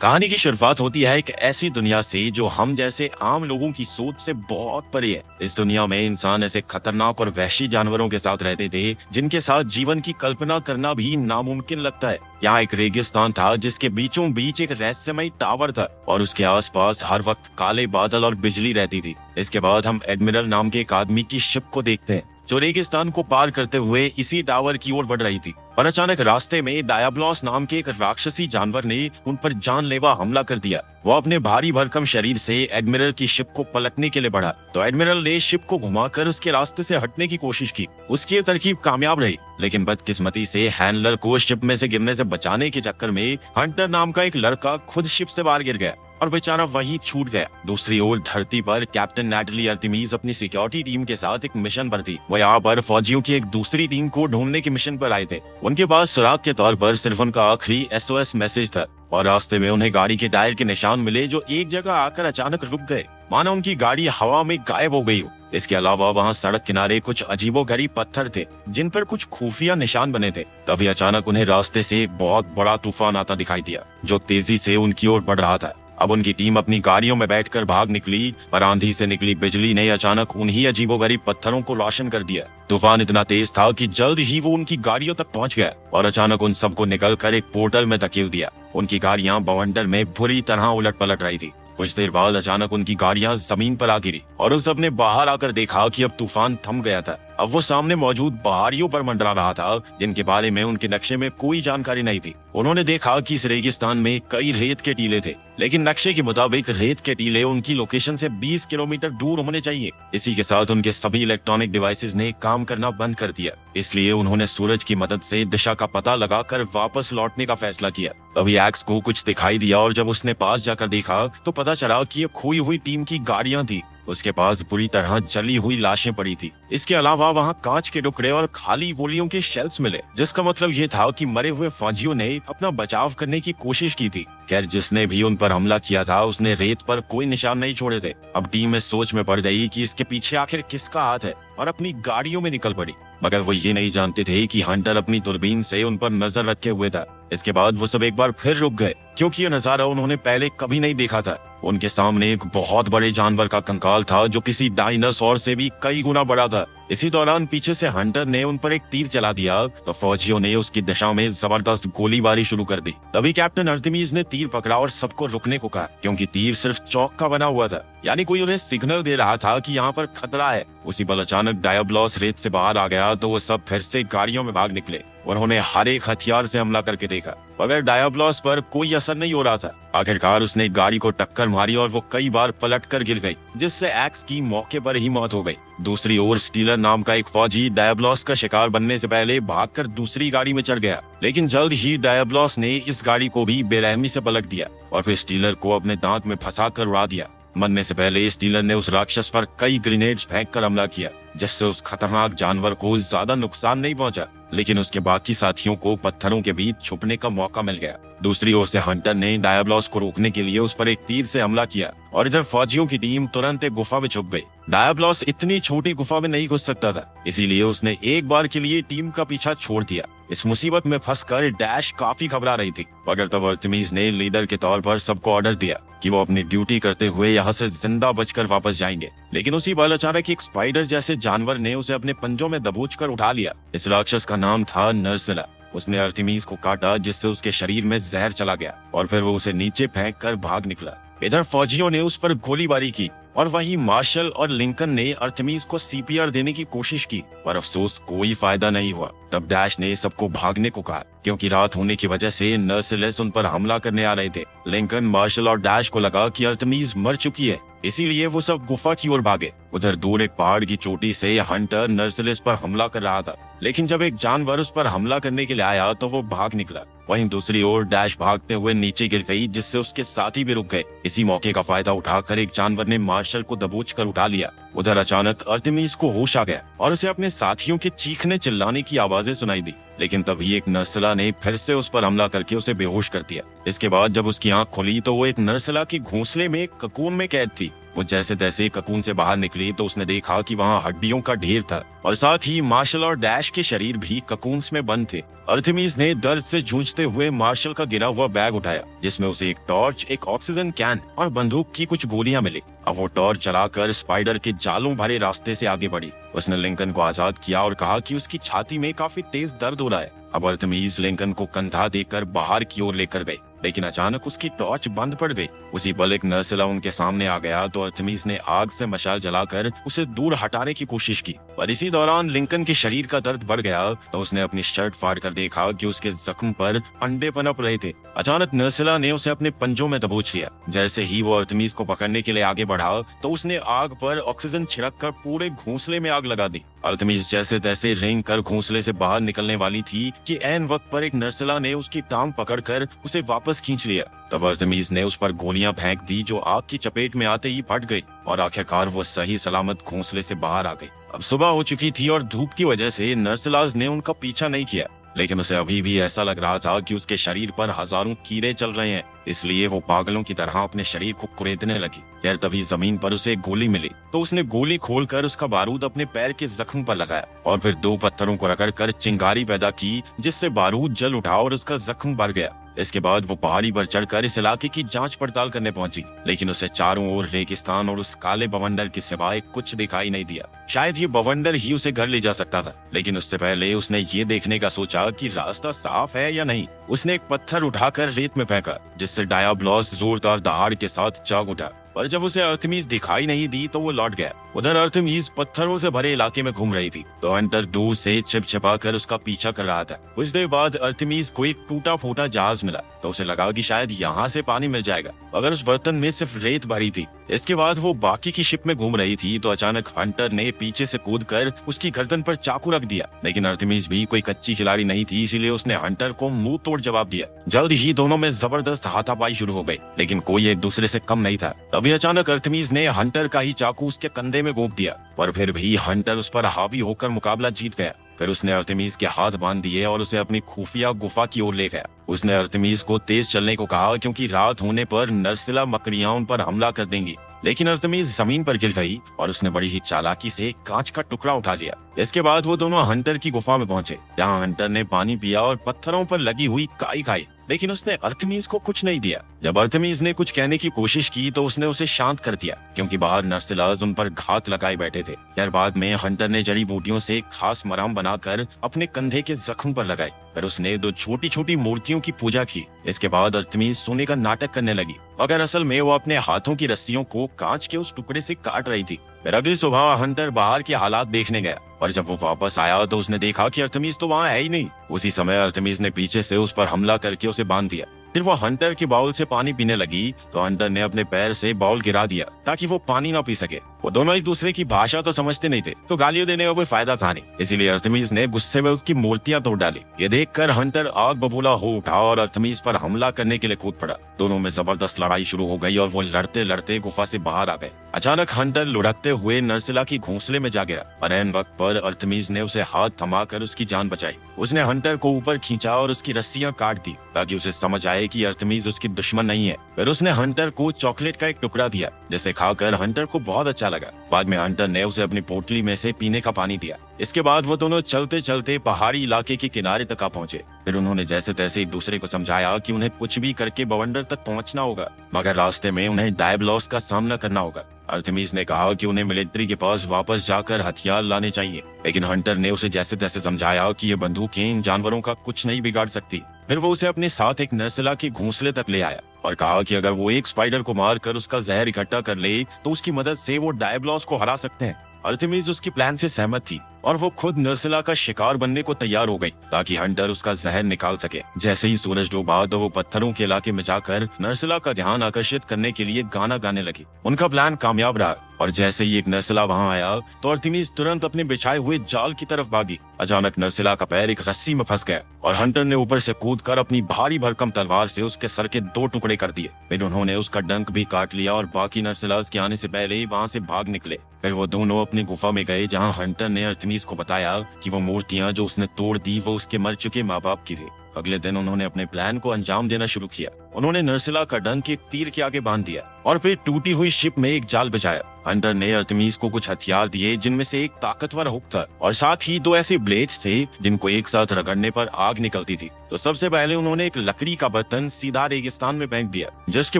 कहानी की शुरुआत होती है एक ऐसी दुनिया से जो हम जैसे आम लोगों की सोच से बहुत परे है। इस दुनिया में इंसान ऐसे खतरनाक और वहशी जानवरों के साथ रहते थे जिनके साथ जीवन की कल्पना करना भी नामुमकिन लगता है। यहाँ एक रेगिस्तान था जिसके बीचों बीच एक रहस्यमय टावर था और उसके आसपास हर वक्त काले बादल और बिजली रहती थी। इसके बाद हम एडमिरल नाम के एक आदमी की शिप को देखते हैं जो रेगिस्तान को पार करते हुए इसी टावर की ओर बढ़ रही थी। और अचानक रास्ते में डायाब्लॉस नाम के एक राक्षसी जानवर ने उन पर जानलेवा हमला कर दिया। वो अपने भारी भरकम शरीर से एडमिरल की शिप को पलटने के लिए बढ़ा तो एडमिरल ने शिप को घुमाकर उसके रास्ते से हटने की कोशिश की। उसकी ये तरकीब कामयाब रही, लेकिन बदकिस्मती से हैंडलर को शिप में से गिरने से बचाने के चक्कर में हंटर नाम का एक लड़का खुद शिप से बाहर गिर गया और बेचारा वहीं छूट गया। दूसरी ओर धरती पर कैप्टन नैटली आर्टेमिस अपनी सिक्योरिटी टीम के साथ एक मिशन पर थी। वो यहाँ पर फौजियों की एक दूसरी टीम को ढूंढने के मिशन पर आए थे। उनके पास सुराग के तौर पर सिर्फ उनका आखिरी SOS मैसेज था और रास्ते में उन्हें गाड़ी के टायर के निशान मिले जो एक जगह आकर अचानक रुक गए, मानो उनकी गाड़ी हवा में गायब हो गई हो। इसके अलावा वहाँ सड़क किनारे कुछ अजीबोगरीब पत्थर थे जिन पर कुछ खुफिया निशान बने थे। तभी अचानक उन्हें रास्ते से एक बहुत बड़ा तूफान आता दिखाई दिया जो तेजी से उनकी ओर बढ़ रहा था। अब उनकी टीम अपनी गाड़ियों में बैठकर भाग निकली पर आंधी से निकली बिजली ने अचानक उन्हीं अजीबोगरीब पत्थरों को रोशन कर दिया। तूफान इतना तेज था कि जल्द ही वो उनकी गाड़ियों तक पहुंच गया और अचानक उन सबको निकलकर एक पोर्टल में धकेल दिया। उनकी गाड़ियां बवंडर में बुरी तरह उलट पलट रही थी। कुछ देर बाद अचानक उनकी गाड़ियां जमीन पर आ गिरी और उन सब ने बाहर आकर देखा कि अब तूफान थम गया था। अब वो सामने मौजूद पहाड़ियों पर मंडरा रहा था जिनके बारे में उनके नक्शे में कोई जानकारी नहीं थी। उन्होंने देखा कि इस रेगिस्तान में कई रेत के टीले थे, लेकिन नक्शे के मुताबिक रेत के टीले उनकी लोकेशन से 20 किलोमीटर दूर होने चाहिए। इसी के साथ उनके सभी इलेक्ट्रॉनिक डिवाइसेस ने काम करना बंद कर दिया, इसलिए उन्होंने सूरज की मदद से दिशा का पता लगाकर वापस लौटने का फैसला किया। तभी एक्स को कुछ दिखाई दिया और जब उसने पास जाकर देखा तो पता चला कि ये खोई हुई टीम की गाड़ियां थी। उसके पास बुरी तरह जली हुई लाशें पड़ी थी। इसके अलावा वहाँ कांच के टुकड़े और खाली गोलियों के शेल्स मिले, जिसका मतलब ये था कि मरे हुए फौजियों ने अपना बचाव करने की कोशिश की थी। खैर, जिसने भी उन पर हमला किया था उसने रेत पर कोई निशान नहीं छोड़े थे। अब टीम इस सोच में पड़ गई कि इसके पीछे आखिर किसका हाथ है और अपनी गाड़ियों में निकल पड़ी। मगर वो ये नहीं जानते थे कि हंटर अपनी दूरबीन से उन पर नजर रखे हुए था। इसके बाद वो सब एक बार फिर रुक गए क्योंकि ये नजारा उन्होंने पहले कभी नहीं देखा था। उनके सामने एक बहुत बड़े जानवर का कंकाल था जो किसी डायनासोर से भी कई गुना बड़ा था। इसी दौरान पीछे से हंटर ने उन पर एक तीर चला दिया तो फौजियों ने उसकी दिशा में जबरदस्त गोलीबारी शुरू कर दी। तभी कैप्टन आर्टेमिस ने तीर पकड़ा और सबको रुकने को कहा क्योंकि तीर सिर्फ चौक का बना हुआ था, यानी कोई उन्हें सिग्नल दे रहा था कि यहाँ पर खतरा है। उसी पल अचानक डायाब्लॉस रेत से बाहर आ गया तो वो सब फिर से गाड़ियों में भाग निकले। उन्होंने हर एक हथियार से हमला करके देखा मगर डायाब्लॉस पर कोई असर नहीं हो रहा था। आखिरकार उसने गाड़ी को टक्कर मारी और वो कई बार पलट कर गिर गई, जिससे एक्स की मौके पर ही मौत हो गई। दूसरी ओर स्टीलर नाम का एक फौजी डायाब्लॉस का शिकार बनने से पहले भागकर दूसरी गाड़ी में चढ़ गया, लेकिन जल्द ही डायाब्लॉस ने इस गाड़ी को भी बेरहमी से पलट दिया और फिर स्टीलर को अपने दांत में फंसाकर उड़ा दिया। मरने से पहले स्टीलर ने उस राक्षस पर कई ग्रेनेड्स फेंककर हमला किया, जिससे उस खतरनाक जानवर को ज्यादा नुकसान नहीं पहुंचा, लेकिन उसके बाकी साथियों को पत्थरों के बीच छुपने का मौका मिल गया। दूसरी ओर से हंटर ने डायाब्लॉस को रोकने के लिए उस पर एक तीर से हमला किया और इधर फौजियों की टीम तुरंत एक गुफा में छुप गई। डायाब्लॉस इतनी छोटी गुफा में नहीं घुस सकता था, इसीलिए उसने एक बार के लिए टीम का पीछा छोड़ दिया। इस मुसीबत में फंसकर डैश काफी घबरा रही थी, मगर तब आर्टेमिस ने लीडर के तौर पर सबको ऑर्डर दिया कि वो अपनी ड्यूटी करते हुए यहाँ से जिंदा बचकर वापस जाएंगे। लेकिन उसी पल अचानक एक स्पाइडर जैसे जानवर ने उसे अपने पंजों में दबोचकर उठा लिया। इस राक्षस का नाम था नर्सिला। उसने आर्टेमिस को काटा जिससे उसके शरीर में जहर चला गया और फिर वो उसे नीचे फेंक कर भाग निकला। इधर फौजियों ने उस पर गोलीबारी की और वहीं मार्शल और लिंकन ने आर्टेमिस को CPR देने की कोशिश की, पर अफसोस कोई फायदा नहीं हुआ। तब डैश ने सबको भागने को कहा क्योंकि रात होने की वजह से नर्सिलस उन पर हमला करने आ रहे थे। लिंकन, मार्शल और डैश को लगा कि आर्टेमिस मर चुकी है, इसीलिए वो सब गुफा की ओर भागे। उधर दूर एक पहाड़ की चोटी से हंटर नर्सिलस पर हमला कर रहा था, लेकिन जब एक जानवर उस पर हमला करने के लिए आया तो वो भाग निकला। वहीं दूसरी ओर डैश भागते हुए नीचे गिर गई, जिससे उसके साथी भी रुक गए। इसी मौके का फायदा उठाकर एक जानवर ने मार्शल को दबोच कर उठा लिया। उधर अचानक आर्टेमिस को होश आ गया और उसे अपने साथियों के चीखने चिल्लाने की आवाजें सुनाई दी, लेकिन तभी एक नर्सला ने फिर से उस पर हमला करके उसे बेहोश कर दिया। इसके बाद जब उसकी आंख खुली तो वो एक नर्सला की घोंसले में एक ककून में कैद थी। वो जैसे तैसे ककून से बाहर निकली तो उसने देखा कि वहाँ हड्डियों का ढेर था और साथ ही मार्शल और डैश के शरीर भी ककून्स में बंद थे। अर्थमिस ने दर्द से जूझते हुए मार्शल का गिरा हुआ बैग उठाया, जिसमें उसे एक टॉर्च, एक ऑक्सीजन कैन और बंदूक की कुछ गोलियां मिली। अब वो टॉर्च चलाकर स्पाइडर के जालों भरे रास्ते से आगे बढ़ी। उसने लिंकन को आजाद किया और कहा कि उसकी छाती में काफी तेज दर्द हो रहा है। अब अर्थमिस लिंकन को कंधा देकर बाहर की ओर लेकर गई, लेकिन अचानक उसकी टॉर्च बंद पड़ गई। उसी पल एक नर्सला उनके सामने आ गया तो अर्थमिस ने आग से मशाल जलाकर उसे दूर हटाने की कोशिश की, पर इसी दौरान लिंकन के शरीर का दर्द बढ़ गया तो उसने अपनी शर्ट फाड़कर देखा कि उसके जख्म पर अंडे पनप रहे थे। अचानक नर्सला ने उसे अपने पंजों में दबोच लिया। जैसे ही वो अर्थमिस को पकड़ने के लिए आगे बढ़ा तो उसने आग पर ऑक्सीजन छिड़क कर पूरे घोंसले में आग लगा दी। अर्थमिस जैसे तैसे रेंग कर घोंसले से बाहर निकलने वाली थी कि ऐन वक्त पर एक नर्सला ने उसकी टांग पकड़कर उसे वापस खींच लिया। तब अर्थमिस ने उस पर गोलियां फेंक दी जो आग की चपेट में आते ही फट गई और आखिरकार वो सही सलामत घोंसले से बाहर आ गई। अब सुबह हो चुकी थी और धूप की वजह से नर्सलाज ने उनका पीछा नहीं किया, लेकिन उसे अभी भी ऐसा लग रहा था कि उसके शरीर पर हजारों कीड़े चल रहे हैं, इसलिए वो पागलों की तरह अपने शरीर को कुरेदने लगी। यार तभी जमीन पर उसे एक गोली मिली तो उसने गोली खोलकर उसका बारूद अपने पैर के जख्म पर लगाया और फिर 2 पत्थरों को रगड़कर चिंगारी पैदा की, जिससे बारूद जल उठा और उसका जख्म बढ़ गया। इसके बाद वो पहाड़ी पर चढ़कर इस इलाके की जांच पड़ताल करने पहुंची, लेकिन उसे चारों ओर रेगिस्तान और उस काले बवंडर के सिवाय कुछ दिखाई नहीं दिया। शायद ये बवंडर ही उसे घर ले जा सकता था, लेकिन उससे पहले उसने ये देखने का सोचा कि रास्ता साफ है या नहीं। उसने एक पत्थर उठाकर रेत में फेंका, जिससे डायाब्लॉस जोरदार दहाड़ के साथ जाग उठा, पर जब उसे अर्थमिस दिखाई नहीं दी तो वो लौट गया। उधर अर्थमिस पत्थरों से भरे इलाके में घूम रही थी तो हंटर दूर से छिपा कर उसका पीछा कर रहा था। कुछ देर बाद अर्थमिस को एक टूटा फूटा जहाज मिला तो उसे लगा कि शायद यहाँ से पानी मिल जाएगा, मगर उस बर्तन में सिर्फ रेत भरी थी। इसके बाद वो बाकी की शिप में घूम रही थी तो अचानक हंटर ने पीछे से कूदकर उसकी गर्दन पर चाकू रख दिया, लेकिन अर्थमिस भी कोई कच्ची खिलाड़ी नहीं थी, इसीलिए उसने हंटर को मुंह तोड़ जवाब दिया। जल्द ही दोनों में जबरदस्त हाथापाई शुरू हो गई, लेकिन कोई एक दूसरे से कम नहीं था। तभी अचानक अर्थमिस ने हंटर का ही चाकू उसके कंधे में घोंप दिया, पर फिर भी हंटर उस पर हावी होकर मुकाबला जीत गया। फिर उसने अर्थमिस के हाथ बांध दिए और उसे अपनी खुफिया गुफा की ओर ले गया। उसने अर्थमिस को तेज चलने को कहा क्योंकि रात होने पर नर्सिला मकड़ियां उन पर हमला कर देंगी, लेकिन अर्थमिस जमीन पर गिर गई और उसने बड़ी ही चालाकी से कांच का टुकड़ा उठा लिया। इसके बाद वो दोनों हंटर की गुफा में पहुंचे, जहां हंटर ने पानी पिया और पत्थरों पर लगी हुई काई खाई, लेकिन उसने अर्थमिस को कुछ नहीं दिया। जब अर्थमिस ने कुछ कहने की कोशिश की तो उसने उसे शांत कर दिया, क्योंकि बाहर नर्सिलाज उन पर घात लगाए बैठे थे। यार बाद में हंटर ने जड़ी बूटियों से एक खास मरहम बनाकर अपने कंधे के जख्म पर लगाई, फिर उसने 2 छोटी छोटी मूर्तियों की पूजा की। इसके बाद अर्थमिस सोने का नाटक करने लगी, मगर असल में वो अपने हाथों की रस्सियों को कांच के उस टुकड़े से काट रही थी। फिर अगली सुबह हंटर बाहर के हालात देखने गया, और जब वो वापस आया तो उसने देखा कि अर्थमिस तो वहाँ है ही नहीं। उसी समय अर्थमिस ने पीछे से उस पर हमला करके उसे बांध दिया। फिर वो हंटर के बाउल से पानी पीने लगी तो हंटर ने अपने पैर से बाउल गिरा दिया ताकि वो पानी ना पी सके। वो दोनों एक दूसरे की भाषा तो समझते नहीं थे, तो गालियां देने का कोई फायदा था नहीं, इसीलिए अर्थमिस ने गुस्से में उसकी मूर्तियां तोड़ डाली। ये देखकर हंटर आग बबूला हो उठा और अर्थमिस पर हमला करने के लिए कूद पड़ा। दोनों में जबरदस्त लड़ाई शुरू हो गई और वो लड़ते लड़ते गुफा से बाहर आ गए। अचानक हंटर लुढ़कते हुए नर्सिला की घोंसले में जा गिरा, पर ऐन वक्त पर अर्थमिस ने उसे हाथ थमाकर उसकी जान बचाई। उसने हंटर को ऊपर खींचा और उसकी रस्सियां काट दी ताकि उसे समझ आए कि अर्थमिस उसकी दुश्मन नहीं है। फिर उसने हंटर को चॉकलेट का एक टुकड़ा दिया, जिसे खाकर हंटर को बहुत अच्छा लगा। बाद में हंटर ने उसे अपनी पोटली में से पीने का पानी दिया। इसके बाद वो दोनों चलते चलते पहाड़ी इलाके के किनारे तक आ पहुंचे। फिर उन्होंने जैसे तैसे एक दूसरे को समझाया कि उन्हें कुछ भी करके बवंडर तक पहुंचना होगा, मगर रास्ते में उन्हें डायबलॉस का सामना करना होगा। अर्थमिस ने कहा कि उन्हें मिलिट्री के पास वापस जाकर हथियार लाने चाहिए, लेकिन हंटर ने उसे जैसे तैसे समझाया कि ये बंदूकें इन जानवरों का कुछ नहीं बिगाड़ सकती। फिर वो उसे अपने साथ एक नर्सिला के घोंसले तक ले आया और कहा कि अगर वो एक स्पाइडर को मारकर उसका जहर इकट्ठा कर ले तो उसकी मदद से वो डायबलॉस को हरा सकते हैं। अर्थमिस उसकी प्लान से सहमत थी और वो खुद नर्सिला का शिकार बनने को तैयार हो गई ताकि हंटर उसका जहर निकाल सके। जैसे ही सूरज डूबा तो वो पत्थरों के इलाके में जाकर नर्सिला का ध्यान आकर्षित करने के लिए गाना गाने लगी। उनका प्लान कामयाब रहा और जैसे ही एक नर्सिला वहां आया तो अर्थमिस तुरंत अपने बिछाए हुए जाल की तरफ भागी। अचानक नर्सिला का पैर एक रस्सी में फंस गया और हंटर ने ऊपर से कूदकर अपनी भारी भरकम तलवार से उसके सर के 2 टुकड़े कर दिए। फिर उन्होंने उसका डंक भी काट लिया और बाकी नर्सिलास के आने से पहले ही वहां से भाग निकले। फिर वो दोनों अपनी गुफा में गए, जहाँ हंटर ने अर्थमिस अर्तेमिस को बताया कि वो मूर्तियां जो उसने तोड़ दी वो उसके मर चुके माँ बाप की थी। अगले दिन उन्होंने अपने प्लान को अंजाम देना शुरू किया। उन्होंने नर्सिला का डंक एक तीर के आगे बांध दिया और फिर टूटी हुई शिप में एक जाल बिछाया। हंटर ने अर्तेमिस को कुछ हथियार दिए जिनमें से एक ताकतवर हुक था और साथ ही 2 ऐसे ब्लेड्स थे जिनको एक साथ रगड़ने पर आग निकलती थी। तो सबसे पहले उन्होंने एक लकड़ी का बर्तन सीधा रेगिस्तान में फेंक दिया, जिसके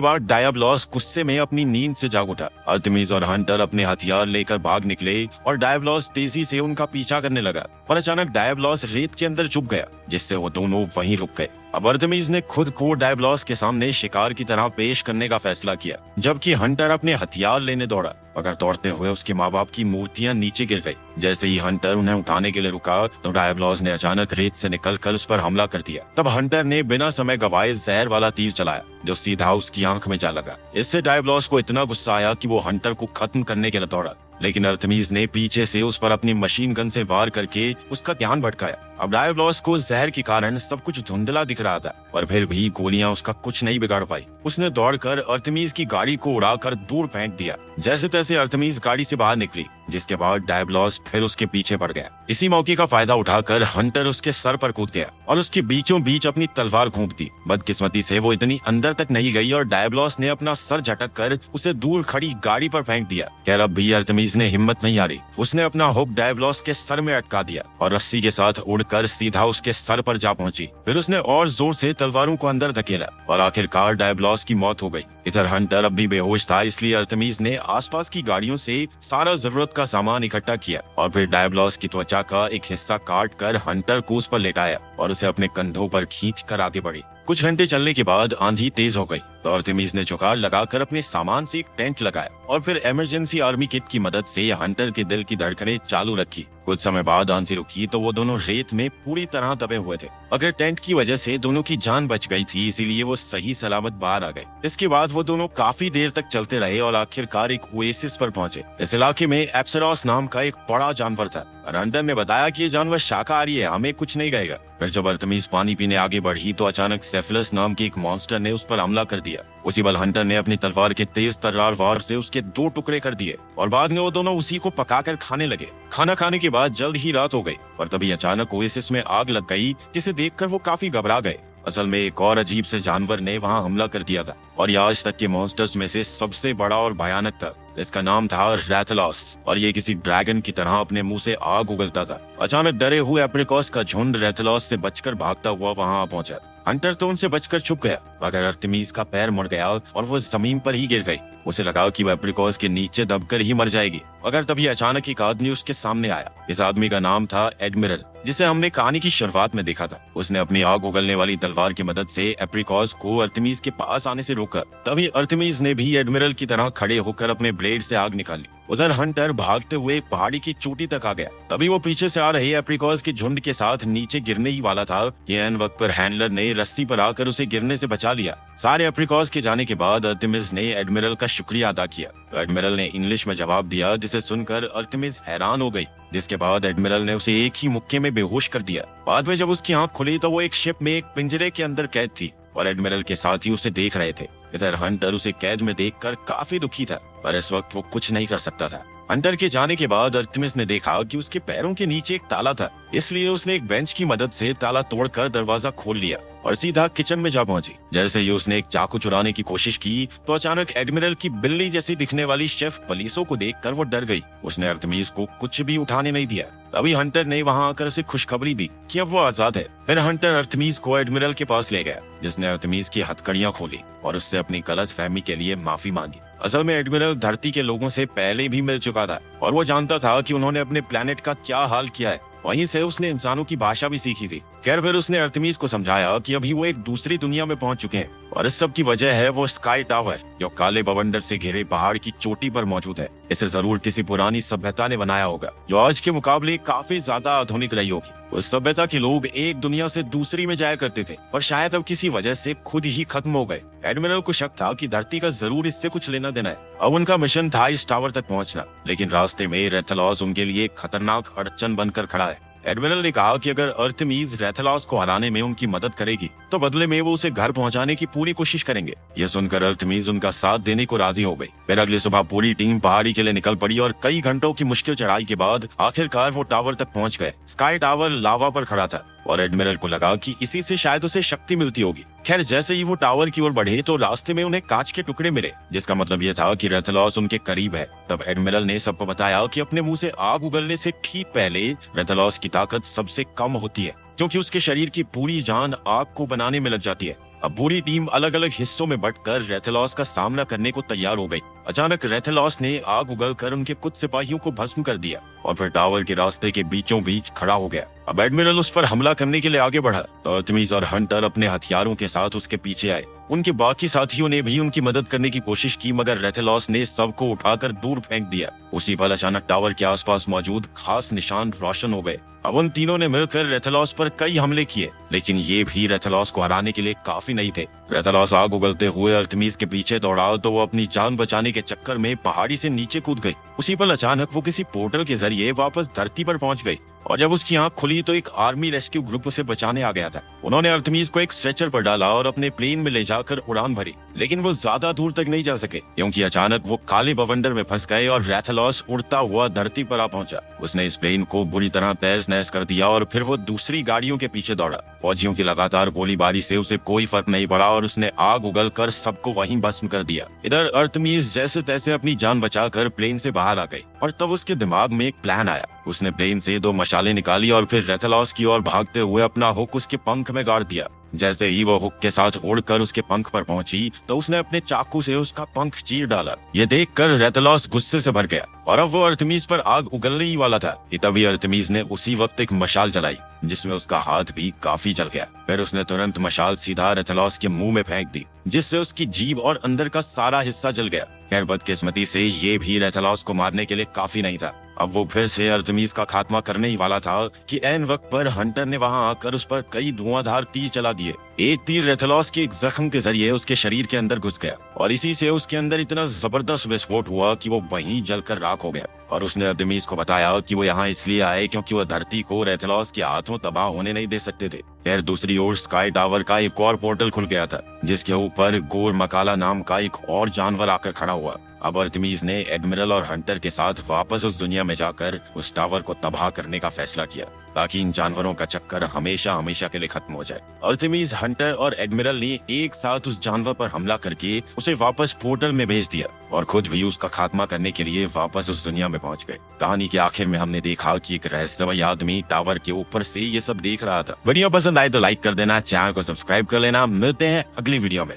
बाद डायबलॉस गुस्से में अपनी नींद से जाग उठा। अर्तेमिस और हंटर अपने हथियार लेकर भाग निकले और डायबलॉस तेजी से उनका पीछा करने लगा, पर अचानक डायबलॉस रेत के अंदर छुप गया, जिससे वो दोनों वहीं रुक गए। अब अर्तेमिस ने खुद को डायबलॉस के सामने शिकार की तरह पेश करने का फैसला किया, जबकि हंटर अपने हथियार लेने दौड़ा, मगर दौड़ते हुए उसके माँ बाप की मूर्तियां नीचे गिर गई। जैसे ही हंटर उन्हें उठाने के लिए रुका तो डायबलॉस ने अचानक रेत से निकलकर उस पर हमला कर दिया। तब हंटर ने बिना समय गवाए जहर वाला तीर चलाया जो सीधा उसकी आंख में जा लगा। इससे डायबलॉस को इतना गुस्सा आया कि वो हंटर को खत्म करने के लिए दौड़ा, लेकिन अर्तेमिस ने पीछे से उस पर अपनी मशीन गन से वार करके उसका ध्यान भटकाया। अब डायबलॉस को जहर के कारण सब कुछ धुंधला दिख रहा था, पर फिर भी गोलियां उसका कुछ नहीं बिगाड़ पाई। उसने दौड़कर अर्तेमिस की गाड़ी को उड़ाकर दूर फेंक दिया। जैसे तैसे अर्तेमिस गाड़ी से बाहर निकली, जिसके बाद डायबलॉस फिर उसके पीछे पड़ गया। इसी मौके का फायदा उठाकर हंटर उसके सर पर कूद गया और उसके बीचों बीच अपनी तलवार घोंप दी। बदकिस्मती से वो इतनी अंदर तक नहीं गई और डायबलॉस ने अपना सर झटक कर उसे दूर खड़ी गाड़ी पर फेंक दिया। खैर अब भी अर्तेमिस ने हिम्मत नहीं हारी। उसने अपना हुक डायबलॉस के सर में अटका दिया और रस्सी के साथ उड़कर सीधा उसके सर पर जा पहुंची। फिर उसने और जोर से तलवारों को अंदर धकेला और आखिरकार डायबलॉस की मौत हो गई। इधर हंटर अब भी बेहोश था, इसलिए अर्तेमिस ने आसपास की गाड़ियों से सारा जरूरत का सामान इकट्ठा किया और फिर डायबलॉस की त्वचा का एक हिस्सा काट कर हंटर को उस पर लेटाया और उसे अपने कंधों पर खींच कर आगे बढ़ी। कुछ घंटे चलने के बाद आंधी तेज हो गई तो अर्तेमिस ने जुगाड़ लगाकर अपने सामान से एक टेंट लगाया और फिर इमरजेंसी आर्मी किट की मदद से हंटर के दिल की धड़कनें चालू रखी। कुछ समय बाद आंधी रुकी तो वो दोनों रेत में पूरी तरह दबे हुए थे। अगर टेंट की वजह से दोनों की जान बच गई थी, इसीलिए वो सही सलामत बाहर आ गए। इसके बाद वो दोनों काफी देर तक चलते रहे और आखिरकार एक ओएसिस पर पहुंचे। इस इलाके में एप्सरोस नाम का एक बड़ा जानवर था और हंटर ने बताया कि ये जानवर शाकाहारी है, हमें कुछ नहीं कहेगा। फिर जब अर्तेमिस पानी पीने आगे बढ़ी तो अचानक सेफलस नाम के एक मॉन्स्टर ने उस पर हमला कर दिया। उसी पल हंटर ने अपनी तलवार के तेज तर्रार वार से उसके 2 टुकड़े कर दिए और बाद में वो दोनों उसी को पकाकर खाने लगे। खाना खाने के बाद जल्द ही रात हो गई और तभी अचानक ओएसिस में आग लग गई, जिसे देखकर वो काफी घबरा गए। असल में एक और अजीब से जानवर ने वहाँ हमला कर दिया था और ये आज तक के मॉन्स्टर्स में से सबसे बड़ा और भयानक था। इसका नाम था रैथलॉस और ये किसी ड्रैगन की तरह अपने मुंह से आग उगलता था। अचानक डरे हुए एप्रिकॉस का झुंड रैथलॉस से बचकर भागता हुआ वहाँ पहुंचा। हंटर तो उनसे बचकर छुप गया, मगर अर्तेमिस का पैर मुड़ गया और वो जमीन पर ही गिर गई। उसे लगा कि वह एप्रिकॉस के नीचे दबकर ही मर जाएगी, मगर तभी अचानक एक आदमी उसके सामने आया। इस आदमी का नाम था एडमिरल, जिसे हमने कहानी की शुरुआत में देखा था। उसने अपनी आग उगलने वाली तलवार की मदद से एप्रिकॉस को अर्तेमिस के पास आने से रोका। तभी अर्तेमिस ने भी एडमिरल की तरह खड़े होकर अपने ब्लेड से आग निकाली। उधर हंटर भागते हुए एक पहाड़ी की चोटी तक आ गया। तभी वो पीछे से आ रहे एप्रिकॉस के झुंड के साथ नीचे गिरने ही वाला था कि ऐन वक्त पर हैंडलर ने रस्सी पर आकर उसे गिरने से बचा लिया। सारे एप्रिकॉस के जाने के बाद अर्तेमिस ने एडमिरल का शुक्रिया अदा किया तो एडमिरल ने इंग्लिश में जवाब दिया, जिसे सुनकर अर्तेमिस हैरान हो गई। जिसके बाद एडमिरल ने उसे एक ही मुक्के में बेहोश कर दिया। बाद में जब उसकी आंख खुली तो वो एक शिप में एक पिंजरे के अंदर कैद थी और एडमिरल के साथी उसे देख रहे थे। इधर हंटर उसे कैद में देखकर काफी दुखी था, पर इस वक्त वो कुछ नहीं कर सकता था। हंटर के जाने के बाद अर्तेमिस ने देखा कि उसके पैरों के नीचे एक ताला था, इसलिए उसने एक बेंच की मदद से ताला तोड़कर दरवाजा खोल लिया और सीधा किचन में जा पहुंची। जैसे ही उसने एक चाकू चुराने की कोशिश की तो अचानक एडमिरल की बिल्ली जैसी दिखने वाली शेफ पलीसो को देखकर वो डर गई। उसने अर्तेमिस को कुछ भी उठाने नहीं दिया। तभी हंटर ने वहां आकर उसे खुशखबरी दी कि अब वो आजाद है। फिर हंटर अर्तेमिस को एडमिरल के पास ले गया, जिसने अर्तेमिस की हथकड़ियां खोली और उससे अपनी गलतफहमी के लिए माफी मांगी। असल में एडमिरल धरती के लोगों से पहले भी मिल चुका था और वो जानता था कि उन्होंने अपने प्लेनेट का क्या हाल किया है। वहीं से उसने इंसानों की भाषा भी सीखी थी। खैर फिर उसने अर्तेमिस को समझाया कि अभी वो एक दूसरी दुनिया में पहुंच चुके हैं और इस सब की वजह है वो स्काई टावर, जो काले बवंडर से घिरे पहाड़ की चोटी पर मौजूद है। इसे जरूर किसी पुरानी सभ्यता ने बनाया होगा, जो आज के मुकाबले काफी ज्यादा आधुनिक रही होगी। उस सभ्यता के लोग एक दुनिया से दूसरी में जाया करते थे और शायद अब किसी वजह से खुद ही खत्म हो गए। एडमिरल को शक था कि धरती का जरूर इससे कुछ लेना देना है। अब उनका मिशन था इस टावर तक पहुंचना, लेकिन रास्ते में रैथलॉस उनके लिए खतरनाक अड़चन बनकर खड़ा है। एडमिरल ने कहा कि अगर अर्तेमिस रैथलॉस को हराने में उनकी मदद करेगी तो बदले में वो उसे घर पहुंचाने की पूरी कोशिश करेंगे। यह सुनकर अर्थमीज उनका साथ देने को राजी हो गई। फिर अगली सुबह पूरी टीम पहाड़ी के लिए निकल पड़ी और कई घंटों की मुश्किल चढ़ाई के बाद आखिरकार वो टावर तक पहुंच गए। स्काई टावर लावा पर खड़ा था और एडमिरल को लगा कि इसी से शायद उसे शक्ति मिलती होगी। खैर, जैसे ही वो टावर की ओर बढ़े तो रास्ते में उन्हें कांच के टुकड़े मिले, जिसका मतलब ये था कि रेथलॉस उनके करीब है। तब एडमिरल ने सबको बताया कि अपने मुंह से आग उगलने से ठीक पहले रेथलॉस की ताकत सबसे कम होती है, क्योंकि उसके शरीर की पूरी जान आग को बनाने में लग जाती है। अब पूरी टीम अलग अलग हिस्सों में बंटकर रेथलॉस का सामना करने को तैयार हो गई। अचानक रेथलॉस ने आग उगलकर उनके कुछ सिपाहियों को भस्म कर दिया और फिर टावर के रास्ते के बीचों बीच खड़ा हो गया। अब एडमिरल उस पर हमला करने के लिए आगे बढ़ा तो अर्थमीज और हंटर अपने हथियारों के साथ उसके पीछे आए। उनके बाकी साथियों ने भी उनकी मदद करने की कोशिश की, मगर रेथलॉस ने सबको उठाकर दूर फेंक दिया। उसी पल अचानक टावर के आसपास मौजूद खास निशान रोशन हो गए। अब उन तीनों ने मिलकर रेथलॉस पर कई हमले किए, लेकिन ये भी रेथलॉस को हराने के लिए काफी नहीं थे। रेथलॉस आग उगलते हुए अर्थमीज के पीछे दौड़ा तो वो अपनी जान बचाने के चक्कर में पहाड़ी से नीचे कूद गई। उसी पल अचानक वो किसी पोर्टल के जरिए वापस धरती पर पहुंच गई और जब उसकी आंख खुली तो एक आर्मी रेस्क्यू ग्रुप उसे बचाने आ गया था। उन्होंने अर्थमीज को एक स्ट्रेचर पर डाला और अपने प्लेन में ले जाकर उड़ान भरी, लेकिन वो ज्यादा दूर तक नहीं जा सके क्योंकि अचानक वो काले बवंडर में फंस गए और रेथलॉस उड़ता हुआ धरती पर आ पहुंचा। उसने इस प्लेन को बुरी तरह तहस नहस कर दिया और फिर वो दूसरी गाड़ियों के पीछे दौड़ा। फौजियों की लगातार गोलीबारी से उसे कोई फर्क नहीं पड़ा और उसने आग उगलकर सबको वहीं भस्म कर दिया। इधर अर्थमीज जैसे तैसे अपनी जान बचाकर प्लेन से बाहर आ गई और तब उसके दिमाग में एक प्लान आया। उसने प्लेन से 2 मशालें निकाली और फिर रेथलॉस की ओर भागते हुए अपना हुक उसके पंख में गाड़ दिया। जैसे ही वो हुक के साथ उड़कर उसके पंख पर पहुंची तो उसने अपने चाकू से उसका पंख चीर डाला। ये देखकर रेथलॉस गुस्से से भर गया और अब वो अर्थमीज पर आग उगलने ही वाला था। तभी अर्थमीज ने उसी वक्त एक मशाल जलाई जिसमें उसका हाथ भी काफी जल गया। फिर उसने तुरंत मशाल सीधा रेथलॉस के मुंह में फेंक दी, जिससे उसकी जीभ और अंदर का सारा हिस्सा जल गया। खैर, बदकिस्मती से ये भी रेथलॉस को मारने के लिए काफी नहीं था। अब वो फिर से अर्थमीज का खात्मा करने ही वाला था कि ऐन वक्त पर हंटर ने वहां आकर उस पर कई धुआंधार तीर चला दिए। एक तीर रेथलॉस के एक जख्म के जरिए उसके शरीर के अंदर घुस गया और इसी से उसके अंदर इतना जबरदस्त विस्फोट हुआ कि वो वहीं जलकर राख हो गया। और उसने अर्थमीज को बताया कि वो यहाँ इसलिए आए क्योंकि वो धरती को रेथलॉस के हाथों तबाह होने नहीं दे सकते थे। खैर, दूसरी ओर स्काई टावर का एक और पोर्टल खुल गया था जिसके ऊपर गोर मकाला नाम का एक और जानवर आकर खड़ा हुआ। अब अर्थमीज ने एडमिरल और हंटर के साथ वापस उस दुनिया में जाकर उस टावर को तबाह करने का फैसला किया ताकि इन जानवरों का चक्कर हमेशा हमेशा के लिए खत्म हो जाए। अर्थमीज, हंटर और एडमिरल ने एक साथ उस जानवर पर हमला करके उसे वापस पोर्टल में भेज दिया और खुद भी उसका खात्मा करने के लिए वापस उस दुनिया में पहुंच गए। कहानी के आखिर में हमने देखा कि एक रहस्यमय आदमी टावर के ऊपर से ये सब देख रहा था। वीडियो पसंद आए तो लाइक कर देना, चैनल को सब्सक्राइब कर लेना। मिलते हैं अगली वीडियो में।